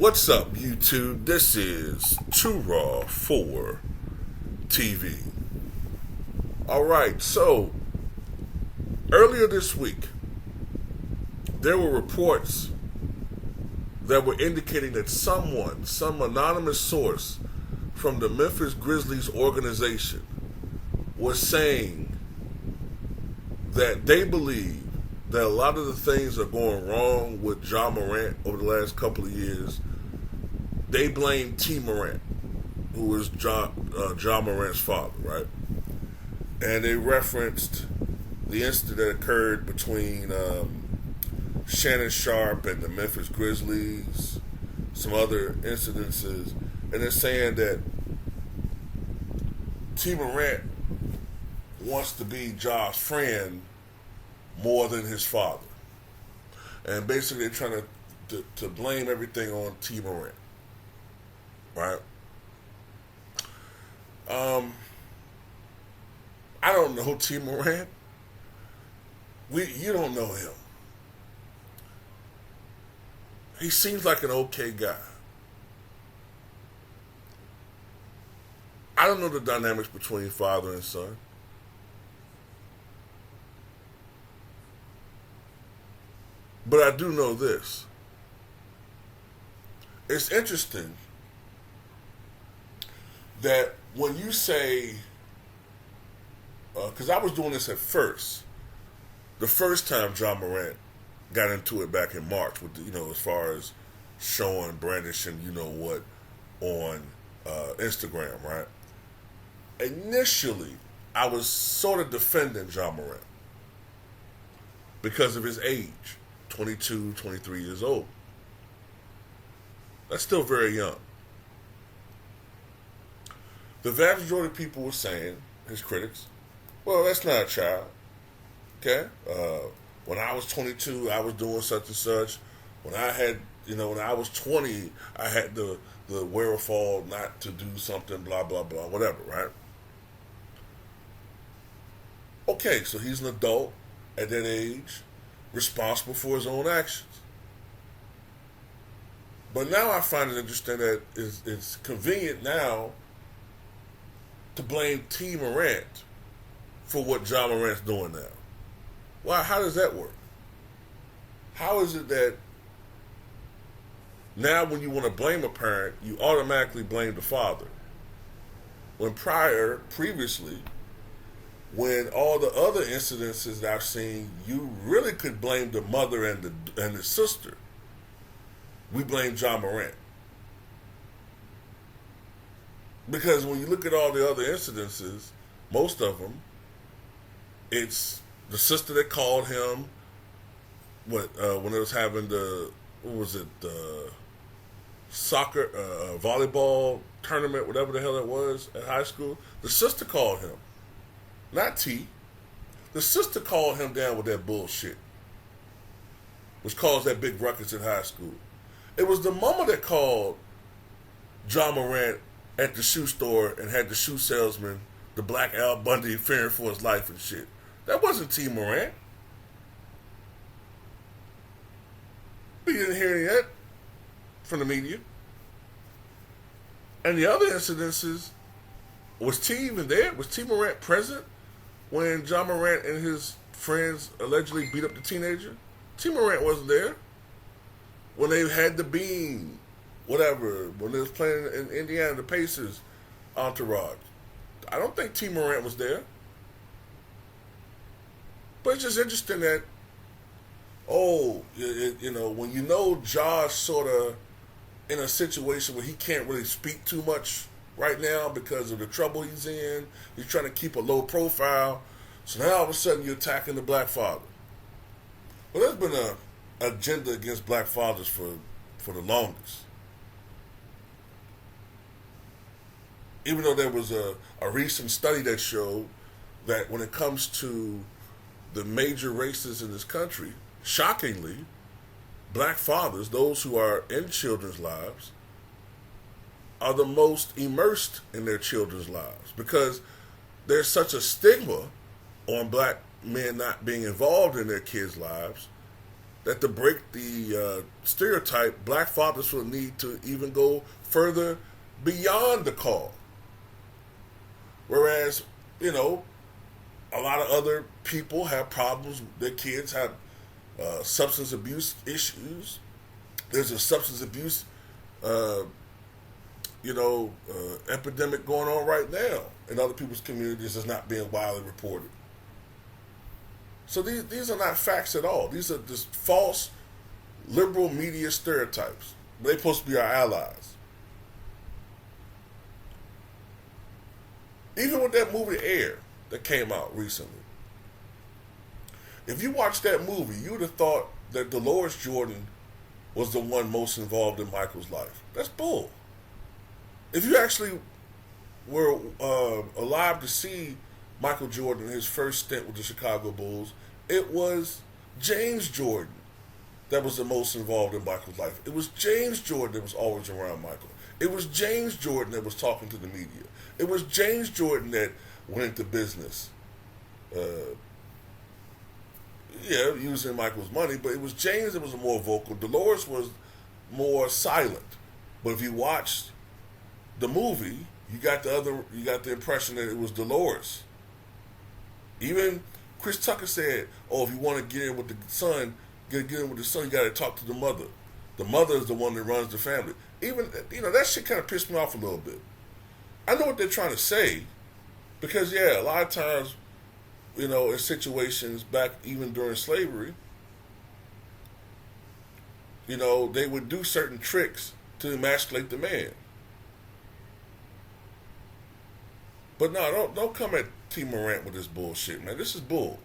What's up, YouTube? This is Too Raw for TV. Alright, so earlier this week, there were reports that were indicating that some anonymous source from the Memphis Grizzlies organization was saying that they believe that a lot of the things that are going wrong with Ja Morant over the last couple of years, they blame T. Morant, who was Ja Morant's father, right? And they referenced the incident that occurred between Shannon Sharpe and the Memphis Grizzlies, some other incidences, and they're saying that T. Morant wants to be Ja's friend more than his father. And basically they're trying to blame everything on T. Morant. Right? I don't know T. Morant. You don't know him. He seems like an okay guy. I don't know the dynamics between father and son. But I do know this. It's interesting that when you say, because I was doing this at first, the first time Ja Morant got into it back in March, with as far as showing, brandishing, what, on Instagram, right? Initially, I was sort of defending Ja Morant because of his age. 22, 23 years old. That's still very young. The vast majority of people were saying, his critics, well, that's not a child. Okay? When I was 22, I was doing such and such. When I had, when I was 20, I had the wherewithal not to do something, blah, blah, blah, whatever, right? Okay, so he's an adult at that age, responsible for his own actions. But now I find it interesting that it's convenient now to blame T. Morant for what Ja Morant's doing now. Why? How does that work? How is it that now when you want to blame a parent, you automatically blame the father? When previously, when all the other incidences that I've seen, you really could blame the mother and the sister. We blame Ja Morant. Because when you look at all the other incidences, most of them, it's the sister that called him when it was having the soccer, volleyball tournament, whatever the hell it was at high school. The sister called him. Not T. The sister called him down with that bullshit, which caused that big ruckus in high school. It was the mama that called Ja Morant at the shoe store and had the shoe salesman, the Black Al Bundy, fearing for his life and shit. That wasn't T. Morant. But you didn't hear any of that from the media. And the other incidences, was T even there? Was T. Morant present when Ja Morant and his friends allegedly beat up the teenager? T. Morant wasn't there. When they had the beam, whatever, when they was playing in Indiana, the Pacers entourage, I don't think T. Morant was there. But it's just interesting that, when Ja's sort of in a situation where he can't really speak too much right now because of the trouble he's in. He's trying to keep a low profile. So now all of a sudden you're attacking the black father. Well, there's been an agenda against black fathers for the longest. Even though there was a recent study that showed that when it comes to the major races in this country, shockingly, black fathers, those who are in children's lives, are the most immersed in their children's lives because there's such a stigma on black men not being involved in their kids' lives that to break the stereotype, black fathers feel the need to even go further beyond the call. Whereas, you know, a lot of other people have problems. Their kids have substance abuse issues. There's a substance abuse, epidemic going on right now in other people's communities that's not being widely reported. So these are not facts at all. These are just false liberal media stereotypes. They're supposed to be our allies. Even with that movie Air that came out recently, if you watched that movie, you would have thought that Dolores Jordan was the one most involved in Michael's life. That's bull. If you actually were alive to see Michael Jordan, his first stint with the Chicago Bulls, it was James Jordan that was the most involved in Michael's life. It was James Jordan that was always around Michael. It was James Jordan that was talking to the media. It was James Jordan that went into business. Using Michael's money, but it was James that was more vocal. Dolores was more silent. But if you watched the movie, you got the impression that it was Dolores. Even Chris Tucker said, "Oh, if you want to get in with the son, get in with the son, you got to talk to the mother. The mother is the one that runs the family." Even that shit kind of pissed me off a little bit. I know what they're trying to say, because a lot of times, in situations back even during slavery, they would do certain tricks to emasculate the man. But no, don't come at T. Morant with this bullshit, man. This is bull.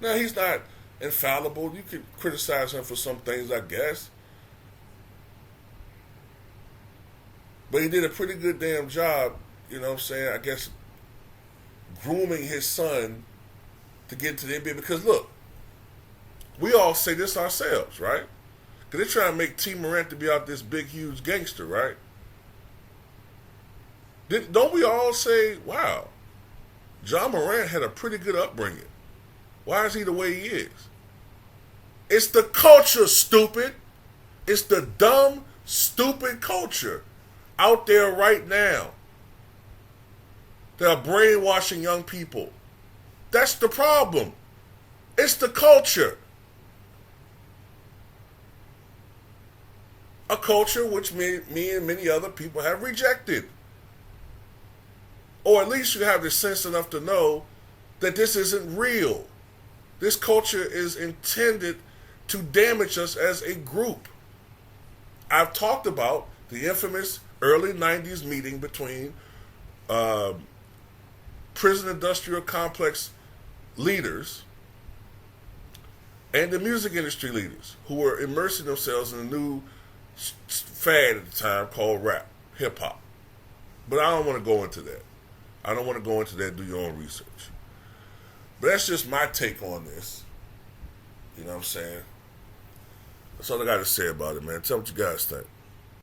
Now, he's not infallible. You could criticize him for some things, I guess. But he did a pretty good damn job, I guess, grooming his son to get into the NBA. Because, look, we all say this ourselves, right? Because they're trying to make T. Morant to be out this big, huge gangster, right? Don't we all say, wow, John Morant had a pretty good upbringing. Why is he the way he is? It's the culture, stupid. It's the dumb, stupid culture out there right now that are brainwashing young people. That's the problem. It's the culture. A culture which me and many other people have rejected. Or at least you have the sense enough to know that this isn't real. This culture is intended to damage us as a group. I've talked about the infamous early 90s meeting between prison industrial complex leaders and the music industry leaders who were immersing themselves in a new fad at the time called rap, hip-hop. But I don't want to go into that. I don't want to go into that. Do your own research. But that's just my take on this. You know what I'm saying? That's all I got to say about it, man. Tell me what you guys think.